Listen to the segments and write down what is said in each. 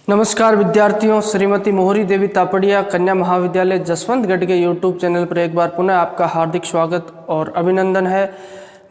नमस्कार विद्यार्थियों, श्रीमती मोहरी देवी तापड़िया कन्या महाविद्यालय जसवंतगढ़ के यूट्यूब चैनल पर एक बार पुनः आपका हार्दिक स्वागत और अभिनंदन है।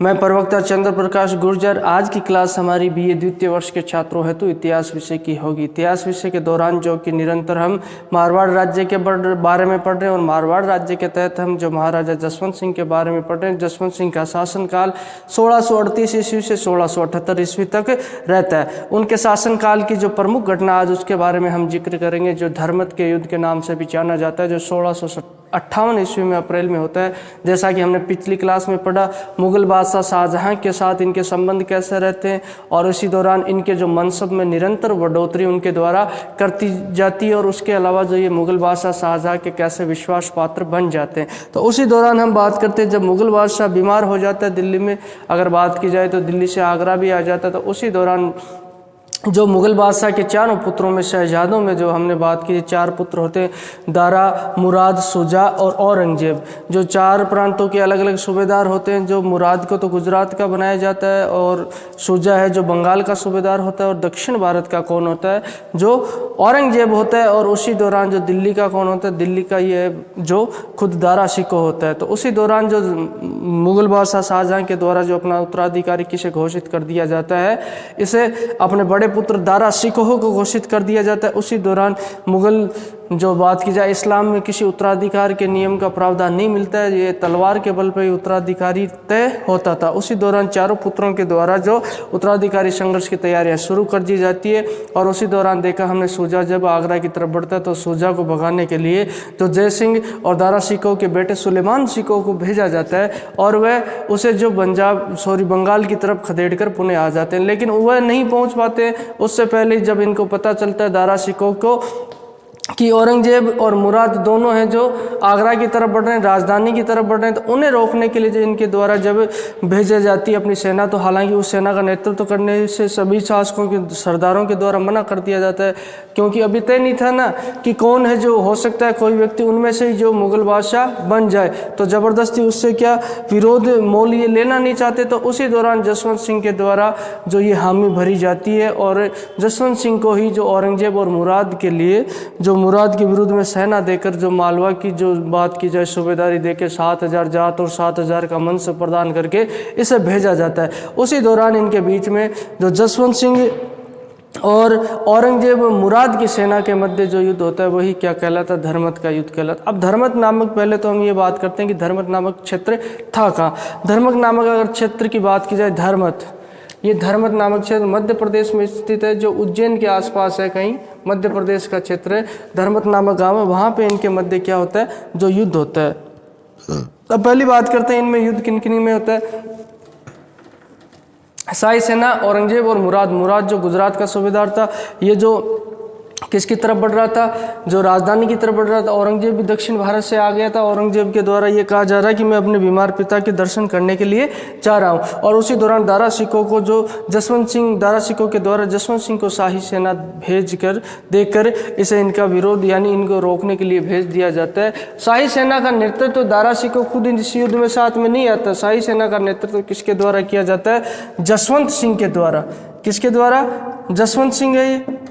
मैं प्रवक्ता चंद्र प्रकाश गुर्जर। आज की क्लास हमारी बीए द्वितीय वर्ष के छात्रों हेतु इतिहास विषय की होगी। इतिहास विषय के दौरान जो कि निरंतर हम मारवाड़ राज्य के बारे में पढ़ रहे हैं और मारवाड़ राज्य के तहत हम जो महाराजा जसवंत सिंह के बारे में पढ़ रहे हैं। जसवंत सिंह का शासनकाल 1638 ईस्वी से 1678 ईस्वी तक रहता है। उनके शासनकाल की जो प्रमुख घटना आज उसके बारे में हम जिक्र करेंगे, जो धर्मत के युद्ध के नाम से भी जाना जाता है, जो 1658 ईस्वी में अप्रैल में होता है। जैसा कि हमने पिछली क्लास में पढ़ा, मुगल बादशाह शाहजहां के साथ इनके संबंध कैसे रहते हैं और इसी दौरान इनके जो मनसब में निरंतर बढ़ोतरी उनके द्वारा करती जाती है और उसके अलावा जो ये मुगल बादशाह शाहजहां के कैसे विश्वास पात्र बन जाते हैं। तो उसी दौरान हम बात करते हैं, जब मुगल बादशाह बीमार हो जाता है दिल्ली में, अगर बात की जाए तो दिल्ली से आगरा भी आ जाता है। तो उसी दौरान जो मुगल बादशाह के चारों पुत्रों में, शहजादों में जो हमने बात की, चार पुत्र होते हैं, दारा, मुराद, शुजा और औरंगजेब। जो चार प्रांतों के अलग अलग सूबेदार होते हैं। जो मुराद को तो गुजरात का बनाया जाता है और शुजा है जो बंगाल का सूबेदार होता है, और दक्षिण भारत का कौन होता है, जो औरंगजेब होता है। और उसी दौरान जो दिल्ली का कौन होता है, दिल्ली का ये जो खुद दारा शिकोह होता है। तो उसी दौरान जो मुगल बादशाह शाहजहां के द्वारा जो अपना उत्तराधिकारी किसे घोषित कर दिया जाता है, इसे अपने बड़े पुत्र दारा शिकोह को घोषित कर दिया जाता है। उसी दौरान मुगल जो बात की जाए, इस्लाम में किसी उत्तराधिकार के नियम का प्रावधान नहीं मिलता है, ये तलवार के बल पर ही उत्तराधिकारी तय होता था। उसी दौरान चारों पुत्रों के द्वारा जो उत्तराधिकारी संघर्ष की तैयारियां शुरू कर दी जाती है। और उसी दौरान देखा हमने, शुजा जब आगरा की तरफ बढ़ता है तो शुजा को भगाने के लिए जो जय सिंह और दारा शिकोह के बेटे सुलेमान शिकोह को भेजा जाता है और वह उसे जो बंगाल की तरफ खदेड़ कर पुणे आ जाते हैं। लेकिन वह नहीं पहुंच पाते। उससे पहले जब इनको पता चलता है दारा शिकोह को कि औरंगजेब और मुराद दोनों हैं जो आगरा की तरफ बढ़ रहे हैं, राजधानी की तरफ बढ़ रहे हैं, तो उन्हें रोकने के लिए जो इनके द्वारा जब भेजे जाती है अपनी सेना, तो हालांकि उस सेना का नेतृत्व करने से सभी शासकों के सरदारों के द्वारा मना कर दिया जाता है, क्योंकि अभी तय नहीं था ना कि कौन है जो हो सकता है कोई व्यक्ति उनमें से ही जो मुगल बादशाह बन जाए। तो ज़बरदस्ती उससे क्या विरोध मोल ये लेना नहीं चाहते। तो उसी दौरान जसवंत सिंह के द्वारा जो ये हामी भरी जाती है और जसवंत सिंह को ही जो औरंगजेब और मुराद के लिए, जो मुराद के विरुद्ध में सेना देकर, जो मालवा की जो बात की जाए सूबेदारी देकर 7000 जात और 7000 का मनसब प्रदान करके इसे भेजा जाता है। उसी दौरान इनके बीच में जो जसवंत सिंह और औरंगजेब मुराद की सेना के मध्य जो युद्ध होता है वही क्या कहलाता है, धर्मत का युद्ध कहलाता। अब धर्मत नामक, पहले तो हम ये बात करते हैं कि धर्मत नामक क्षेत्र था कहाँ। धर्मत नामक अगर क्षेत्र की बात की जाए, ये धर्मत नामक क्षेत्र मध्य प्रदेश में स्थित है, जो उज्जैन के आसपास है, कहीं मध्य प्रदेश का क्षेत्र है। धर्मत नामक गांव है, वहाँ पे इनके मध्य क्या होता है, जो युद्ध होता है। अब पहली बात करते हैं इनमें युद्ध किन किन में होता है। शाही सेना, औरंगजेब और मुराद जो गुजरात का सूबेदार था, ये जो किसकी तरफ बढ़ रहा था, जो राजधानी की तरफ बढ़ रहा था। औरंगजेब भी दक्षिण भारत से आ गया था। औरंगजेब के द्वारा ये कहा जा रहा है कि मैं अपने बीमार पिता के दर्शन करने के लिए जा रहा हूँ। और उसी दौरान दारा शिकोह को, जो दारा शिकोह के द्वारा जसवंत सिंह को शाही सेना देकर इसे इनका विरोध यानी इनको रोकने के लिए भेज दिया जाता है। शाही सेना का नेतृत्व तो दारा शिकोह खुद इस युद्ध में साथ में नहीं आता। शाही सेना का नेतृत्व किसके द्वारा किया जाता है, जसवंत सिंह के द्वारा। किसके द्वारा, जसवंत सिंह है।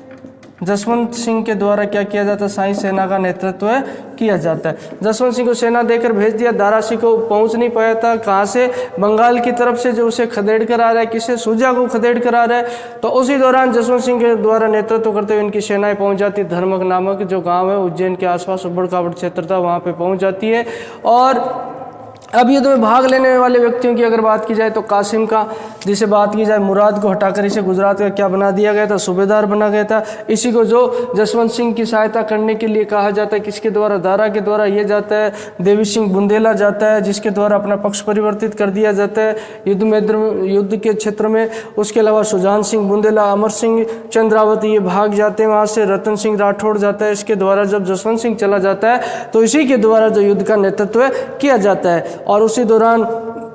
जसवंत सिंह के द्वारा क्या किया जाता है, शाही सेना का नेतृत्व किया जाता है। जसवंत सिंह को सेना देकर भेज दिया। दारा शिकोह पहुंच नहीं पाया था, कहाँ से, बंगाल की तरफ से, जो उसे खदेड़ कर आ रहा है, किसे, शुजा को खदेड़ कर आ रहा है। तो उसी दौरान जसवंत सिंह के द्वारा नेतृत्व करते हुए इनकी सेनाएं पहुंच जाती, धर्मक नामक जो गाँव है उज्जैन के आसपास उबड़ खाबड़ क्षेत्र था, वहाँ पर पहुँच जाती है। और अब युद्ध में भाग लेने वाले व्यक्तियों की अगर बात की जाए तो कासिम का, जिसे बात की जाए, मुराद को हटाकर इसे गुजरात का क्या बना दिया गया था, सूबेदार बना गया था। इसी को जो जसवंत सिंह की सहायता करने के लिए कहा जाता है, किसके द्वारा, दारा के द्वारा ये जाता है। देवी सिंह बुंदेला जाता है, जिसके द्वारा अपना पक्ष परिवर्तित कर दिया जाता है युद्ध के क्षेत्र में। उसके अलावा सुजान सिंह बुंदेला, अमर सिंह चंद्रावती ये भाग जाते हैं वहाँ से। रतन सिंह राठौड़ जाता है। इसके द्वारा जब जसवंत सिंह चला जाता है तो इसी के द्वारा जो युद्ध का नेतृत्व किया जाता है। और उसी दौरान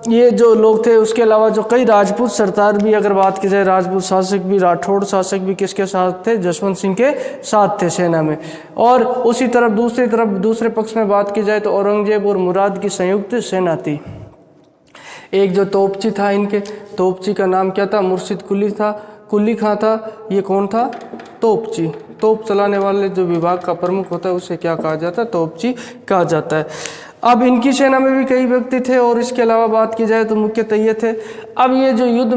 ये जो लोग थे, उसके अलावा जो कई राजपूत सरदार भी, अगर बात की जाए, राजपूत शासक भी, राठौड़ शासक भी किसके साथ थे, जसवंत सिंह के साथ थे सेना में। और उसी तरफ दूसरे पक्ष में बात की जाए तो औरंगजेब और मुराद की संयुक्त सेना थी। एक जो तोपची था, इनके तोपची का नाम क्या था, मुर्शिद कुली खां था। ये कौन था, तोपची। तोप चलाने वाले जो विभाग का प्रमुख होता है उसे क्या कहा जाता है? तोपची कहा जाता है। अब इनकी सेना में भी कई व्यक्ति थे और इसके अलावा बात की जाए तो मुख्यतः ये थे। अब ये जो युद्ध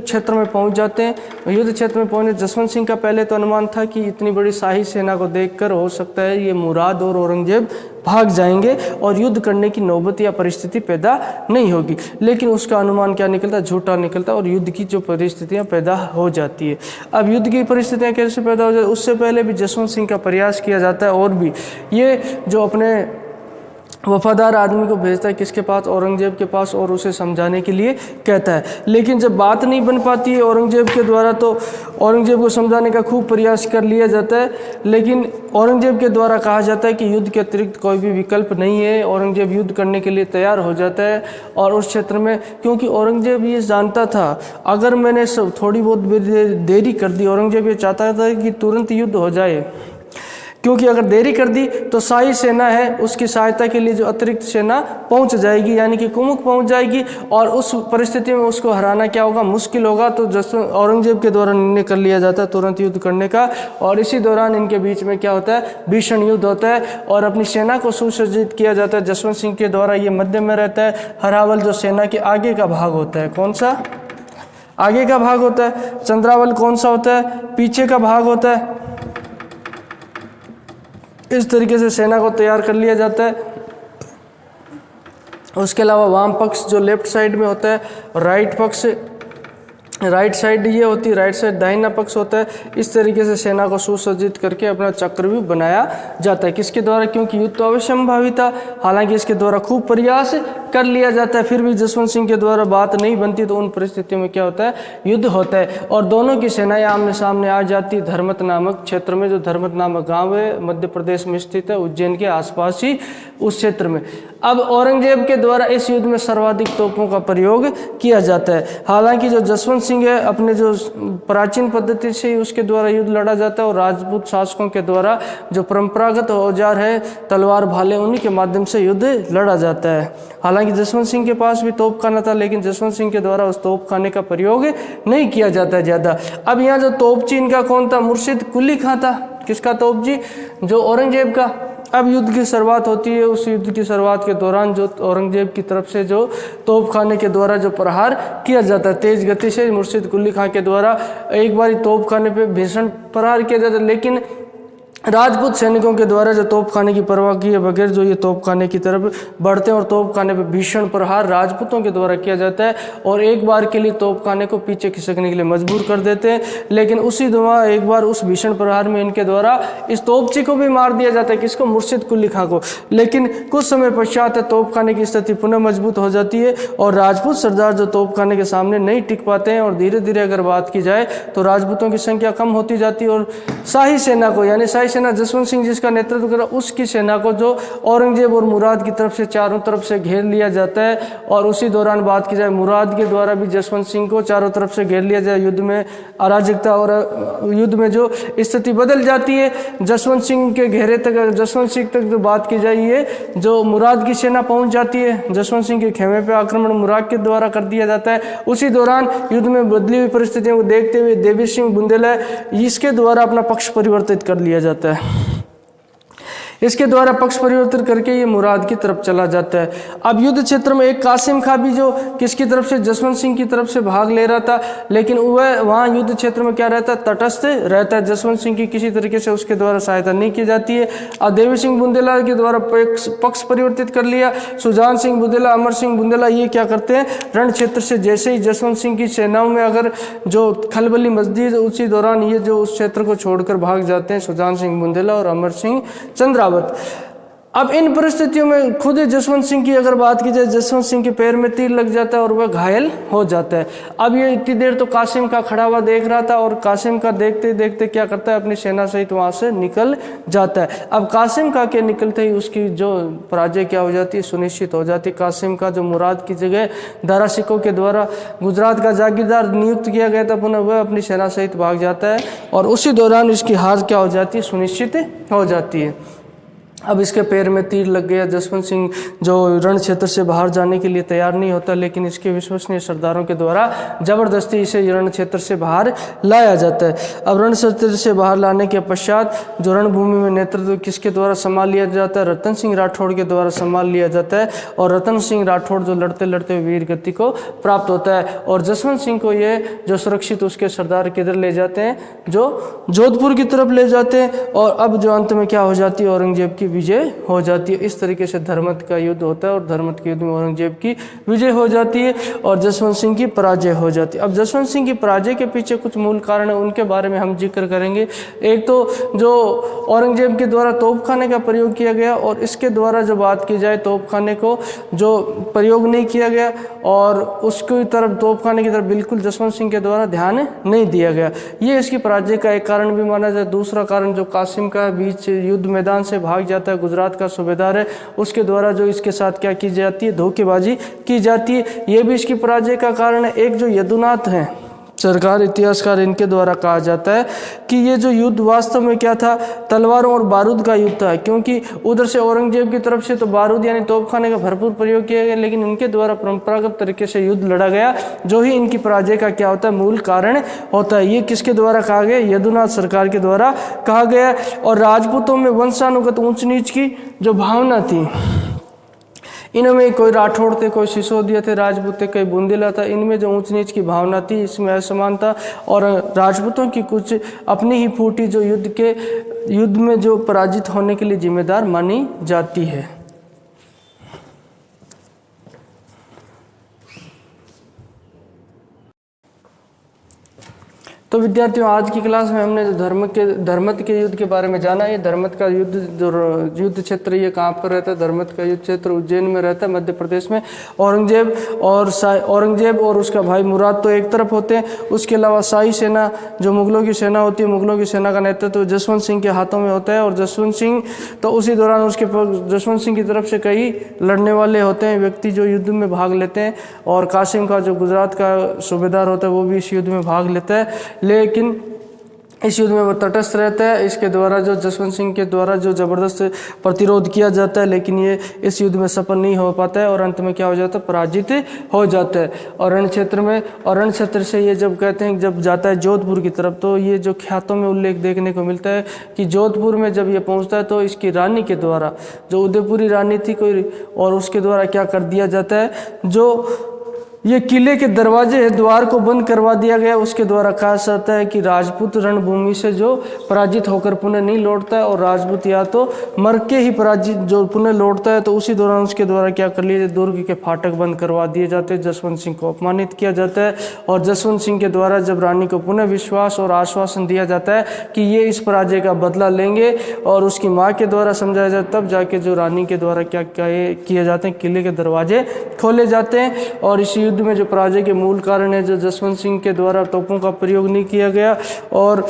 क्षेत्र में पहुंच जाते हैं। युद्ध क्षेत्र में पहुंचे जसवंत सिंह का पहले तो अनुमान था कि इतनी बड़ी शाही सेना को देखकर हो सकता है ये मुराद और औरंगजेब भाग जाएंगे और युद्ध करने की नौबत या परिस्थिति पैदा नहीं होगी, लेकिन उसका अनुमान क्या निकलता? झूठा निकलता और युद्ध की जो परिस्थितियां पैदा हो जाती है। अब युद्ध की परिस्थितियां कैसे पैदा हो जाती? उससे पहले भी जसवंत सिंह का प्रयास किया जाता है और भी ये जो अपने वफादार आदमी को भेजता है किसके पास? औरंगजेब के पास, और उसे समझाने के लिए कहता है। लेकिन जब बात नहीं बन पाती है औरंगजेब के द्वारा तो औरंगजेब को समझाने का खूब प्रयास कर लिया जाता है, लेकिन औरंगजेब के द्वारा कहा जाता है कि युद्ध के अतिरिक्त कोई भी विकल्प नहीं है। औरंगजेब युद्ध करने के लिए तैयार हो जाता है और उस क्षेत्र में, क्योंकि औरंगजेब ये जानता था अगर मैंने थोड़ी बहुत देरी कर दी, औरंगजेब ये चाहता था कि तुरंत युद्ध हो जाए, क्योंकि अगर देरी कर दी तो शाही सेना है उसकी सहायता के लिए जो अतिरिक्त सेना पहुंच जाएगी, यानी कि कुमुक पहुंच जाएगी और उस परिस्थिति में उसको हराना क्या होगा? मुश्किल होगा। तो औरंगजेब के द्वारा निर्णय कर लिया जाता है तुरंत युद्ध करने का, और इसी दौरान इनके बीच में क्या होता है? भीषण युद्ध होता है और अपनी सेना को सुसज्जित किया जाता है जसवंत सिंह के द्वारा। ये मध्य में रहता है। हरावल जो सेना के आगे का भाग होता है, कौन सा? आगे का भाग होता है। चंद्रावल कौन सा होता है? पीछे का भाग होता है। इस तरीके से सेना को तैयार कर लिया जाता है। उसके अलावा वाम पक्ष जो लेफ्ट साइड में होता है, राइट पक्ष राइट साइड ये होती है, राइट साइड दाहिना पक्ष होता है। इस तरीके से सेना को सुसज्जित करके अपना चक्रव्यूह बनाया जाता है। किसके द्वारा? क्योंकि युद्ध तो अवश्यंभावी था, हालांकि इसके द्वारा खूब प्रयास कर लिया जाता है, फिर भी जसवंत सिंह के द्वारा बात नहीं बनती। तो उन परिस्थितियों में क्या होता है? युद्ध होता है और दोनों की सेनाएं आमने सामने आ जाती। धर्मत नामक क्षेत्र में, जो धर्मत नामक गाँव है मध्य प्रदेश में स्थित है, उज्जैन के आसपास ही उस क्षेत्र में। अब औरंगजेब के द्वारा इस युद्ध में सर्वाधिक तोपों का प्रयोग किया जाता है। हालांकि जो जसवंत सिंह है अपने जो प्राचीन पद्धति से ही उसके द्वारा युद्ध लड़ा जाता है और राजपूत शासकों के द्वारा जो परंपरागत औजार है तलवार भाले, उन्हीं के माध्यम से युद्ध लड़ा जाता है। हालांकि जसवंत सिंह के पास भी तोपखाना था, लेकिन जसवंत सिंह के द्वारा उस तोपखाने का प्रयोग नहीं किया जाता है ज़्यादा। अब यहाँ जो तोपची इनका कौन था? मुर्शिद कुली खां था। किसका तोपची? जो औरंगजेब का। अब युद्ध की शुरुआत होती है। उस युद्ध की शुरुआत के दौरान जो औरंगजेब की तरफ से जो तोपखाने के द्वारा जो प्रहार किया जाता है तेज गति से, मुर्शिद कुली खां के द्वारा एक बार तोपखाने पे भीषण प्रहार किया जाता है, लेकिन राजपूत सैनिकों के द्वारा जो तोपखाने की परवाह किए बगैर जो ये तोपखाने की तरफ बढ़ते हैं और तोपखाने पे भीषण प्रहार राजपूतों के द्वारा किया जाता है और एक बार के लिए तोपखाने को पीछे खिसकने के लिए मजबूर कर देते हैं। लेकिन उसी दौरान एक बार उस भीषण प्रहार में इनके द्वारा इस तोपची को भी मार दिया जाता है। किसको? मुर्शिद कुली खां को। लेकिन कुछ समय पश्चात तोपखाने की स्थिति पुनः मजबूत हो जाती है और राजपूत सरदार जो तोपखाने के सामने नहीं टिक पाते हैं और धीरे धीरे अगर बात की जाए तो राजपूतों की संख्या कम होती जाती है और शाही सेना को, यानी शाही सेना जसवंत सिंह जिसका नेतृत्व करा, उसकी सेना को जो औरंगजेब और मुराद की तरफ से चारों तरफ से घेर लिया जाता है। और उसी दौरान बात की जाए मुराद के द्वारा भी जसवंत सिंह को चारों तरफ से घेर लिया जाए। युद्ध में अराजकता और युद्ध में जो स्थिति बदल जाती है। जसवंत सिंह के घेरे तक, जसवंत सिंह तक जो बात की जाए ये जो मुराद की सेना पहुंच जाती है। जसवंत सिंह के खेमे पे आक्रमण मुराद के द्वारा कर दिया जाता है। उसी दौरान युद्ध में बदली हुई परिस्थितियों को देखते हुए देवी सिंह बुंदेला इसके द्वारा अपना पक्ष परिवर्तित कर लिया जाता है। इसके द्वारा पक्ष परिवर्तन करके ये मुराद की तरफ चला जाता है। अब युद्ध क्षेत्र में एक कासिम खां भी जो किसकी तरफ से? जसवंत सिंह की तरफ से भाग ले रहा था, लेकिन वह वहाँ युद्ध क्षेत्र में क्या रहता है? तटस्थ रहता है। जसवंत सिंह की किसी तरीके से उसके द्वारा सहायता नहीं की जाती है। और देवी सिंह बुंदेला के द्वारा पक्ष परिवर्तित कर लिया। सुजान सिंह बुंदेला, अमर सिंह बुंदेला ये क्या करते हैं? रण क्षेत्र से जैसे ही जसवंत सिंह की सेनाओं में अगर जो खलबली मचती है उसी दौरान ये जो उस क्षेत्र को छोड़कर भाग जाते हैं सुजान सिंह बुंदेला और अमर सिंह चंद्रावत। अब इन परिस्थितियों में खुद जसवंत सिंह की अगर बात की जाए, जसवंत सिंह के पैर में तीर लग जाता है और वह घायल हो जाता है। अब ये इतनी देर तो कासिम का खड़ा हुआ देख रहा था और कासिम का देखते देखते क्या करता है? अपनी सेना सहित वहां से निकल जाता है। अब कासिम का के निकलते ही उसकी जो पराजय क्या हो जाती है? सुनिश्चित हो जाती है। कासिम का जो मुराद की जगह दारा सिकों के द्वारा गुजरात का जागीरदार नियुक्त किया गया था, पुनः वह अपनी सेना सहित भाग जाता है और उसी दौरान इसकी हार क्या हो जाती है? सुनिश्चित हो जाती है। अब इसके पैर में तीर लग गया। जसवंत सिंह जो रण क्षेत्र से बाहर जाने के लिए तैयार नहीं होता, लेकिन इसके विश्वसनीय सरदारों के द्वारा जबरदस्ती इसे रण क्षेत्र से बाहर लाया जाता है। अब रण क्षेत्र से बाहर लाने के पश्चात जो रणभूमि में नेतृत्व किसके द्वारा संभाल लिया जाता है? रतन सिंह राठौड़ के द्वारा संभाल लिया जाता है। और रतन सिंह राठौड़ जो लड़ते लड़ते वीर गति को प्राप्त होता है और जसवंत सिंह को ये जो सुरक्षित उसके सरदार किधर ले जाते हैं? जो जोधपुर की तरफ ले जाते हैं। और अब जो अंत में क्या हो जाती है? औरंगजेब की विजय हो जाती है। इस तरीके से धर्मत का युद्ध होता है और धर्मत के युद्ध में औरंगजेब की विजय हो जाती है और जसवंत सिंह की पराजय हो जाती है। अब जसवंत सिंह की पराजय के पीछे कुछ मूल कारण है, उनके बारे में हम जिक्र करेंगे। एक तो जो औरंगजेब के द्वारा तोपखाने का प्रयोग किया गया और इसके द्वारा जो बात की जाए तोपखाने को जो प्रयोग नहीं किया गया और उसकी तरफ तोपखाने की तरफ बिल्कुल जसवंत सिंह के द्वारा ध्यान नहीं दिया गया, ये इसकी पराजय का एक कारण भी माना जाए। दूसरा कारण जो कासिम का बीच युद्ध मैदान से भाग जाता है, गुजरात का सूबेदार है, उसके द्वारा जो इसके साथ क्या की जाती है? धोखेबाजी की जाती है, ये भी इसकी पराजय का कारण है। एक जो यदुनाथ हैं सरकार इतिहासकार, इनके द्वारा कहा जाता है कि ये जो युद्ध वास्तव में क्या था? तलवारों और बारूद का युद्ध था, क्योंकि उधर से औरंगजेब की तरफ से तो बारूद यानी तोपखाने का भरपूर प्रयोग किया गया, लेकिन इनके द्वारा परंपरागत तरीके से युद्ध लड़ा गया, जो ही इनकी पराजय का क्या होता है? मूल कारण होता है। ये किसके द्वारा कहा गया? यदुनाथ सरकार के द्वारा कहा गया। और राजपूतों में वंशानुगत ऊंच नीच की जो भावना थी, इनमें कोई राठौड़ थे, कोई सिसोदिया थे, राजपूत थे, कोई बुंदेला था, इनमें जो ऊंच नीच की भावना थी, इसमें असमानता और राजपूतों की कुछ अपनी ही फूटी जो युद्ध में जो पराजित होने के लिए जिम्मेदार मानी जाती है। तो विद्यार्थियों, आज की क्लास में हमने जो धर्मत के युद्ध के बारे में जाना। ये धर्मत का युद्ध जो युद्ध क्षेत्र ये कहाँ पर रहता है? धर्मत का युद्ध क्षेत्र उज्जैन में रहता है, मध्य प्रदेश में। औरंगजेब और उसका भाई मुराद तो एक तरफ होते हैं, उसके अलावा शाही सेना जो मुगलों की सेना होती है, मुगलों की सेना का नेतृत्व जसवंत सिंह के हाथों में होता है। और जसवंत सिंह तो उसी दौरान उसके जसवंत सिंह की तरफ से कई लड़ने वाले होते हैं व्यक्ति जो युद्ध में भाग लेते हैं। और कासिम का जो गुजरात का सूबेदार होता है वो भी इस युद्ध में भाग लेता है, लेकिन इस युद्ध में वो तटस्थ रहता है। इसके द्वारा जो जसवंत सिंह के द्वारा जो ज़बरदस्त प्रतिरोध किया जाता है, लेकिन ये इस युद्ध में सफल नहीं हो पाता है और अंत में क्या हो जाता है? पराजित हो जाता है। और रण क्षेत्र से ये जब कहते हैं जब जाता है जोधपुर की तरफ, तो ये जो ख्यातों में उल्लेख देखने को मिलता है कि जोधपुर में जब ये पहुँचता है तो इसकी रानी के द्वारा, जो उदयपुरी रानी थी कोई, और उसके द्वारा क्या कर दिया जाता है? जो ये किले के दरवाजे द्वार को बंद करवा दिया गया। उसके द्वारा कहा जाता है कि राजपूत रणभूमि से जो पराजित होकर पुनः नहीं लौटता है, और राजपूत या तो मर के ही पराजित जो पुनः लौटता है, तो उसी दौरान उसके द्वारा क्या कर लिया? दुर्ग के फाटक बंद करवा दिए जाते हैं, जसवंत सिंह को अपमानित किया जाता है। और जसवंत सिंह के द्वारा जब रानी को पुनः विश्वास और आश्वासन दिया जाता है कि ये इस पराजय का बदला लेंगे, और उसकी माँ के द्वारा समझाया जाता है, तब जाके जो रानी के द्वारा क्या किए जाते हैं? किले के दरवाजे खोले जाते हैं। और इस युद्ध में जो पराजय के मूल कारण है जो जसवंत सिंह के द्वारा तोपों का प्रयोग नहीं किया गया और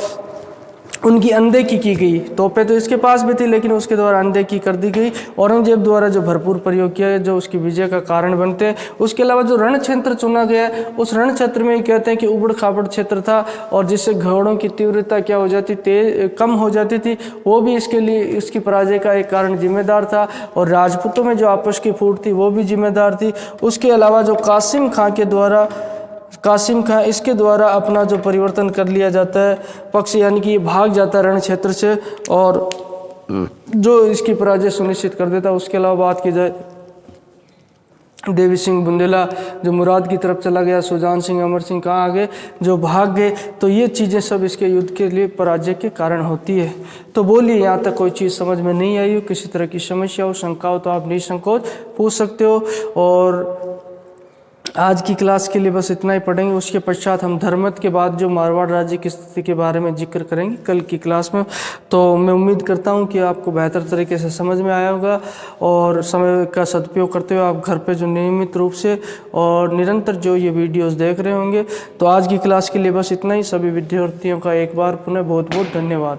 उनकी अनदेखी की गई। तोपें तो इसके पास भी थी, लेकिन उसके द्वारा अनदेखी कर दी गई। औरंगजेब द्वारा जो भरपूर प्रयोग किया है, जो उसकी विजय का कारण बनते हैं। उसके अलावा जो रण क्षेत्र चुना गया, उस रण क्षेत्र में कहते हैं कि उबड़ खाबड़ क्षेत्र था, और जिससे घोड़ों की तीव्रता क्या हो जाती? कम हो जाती थी। वो भी इसके लिए इसकी पराजय का एक कारण जिम्मेदार था। और राजपूतों में जो आपस की फूट थी वो भी जिम्मेदार थी। उसके अलावा जो कासिम खां इसके द्वारा अपना जो परिवर्तन कर लिया जाता है पक्ष, यानी कि ये भाग जाता है रण क्षेत्र से, और जो इसकी पराजय सुनिश्चित कर देता है। उसके अलावा बात की जाए देवी सिंह बुंदेला जो मुराद की तरफ चला गया, सुजान सिंह अमर सिंह कहाँ आ गए? जो भाग गए। तो ये चीज़ें सब इसके युद्ध के लिए पराजय के कारण होती है। तो बोलिए, यहाँ तक कोई चीज़ समझ में नहीं आई हो, किसी तरह की समस्या हो, शंका हो, तो आप निसंकोच पूछ सकते हो। और आज की क्लास के लिए बस इतना ही पढ़ेंगे। उसके पश्चात हम धर्मत के बाद जो मारवाड़ राज्य की स्थिति के बारे में जिक्र करेंगे कल की क्लास में। तो मैं उम्मीद करता हूं कि आपको बेहतर तरीके से समझ में आया होगा, और समय का सदुपयोग करते हुए आप घर पे जो नियमित रूप से और निरंतर जो ये वीडियोस देख रहे होंगे। तो आज की क्लास के लिए बस इतना ही। सभी विद्यार्थियों का एक बार पुनः बहुत बहुत धन्यवाद।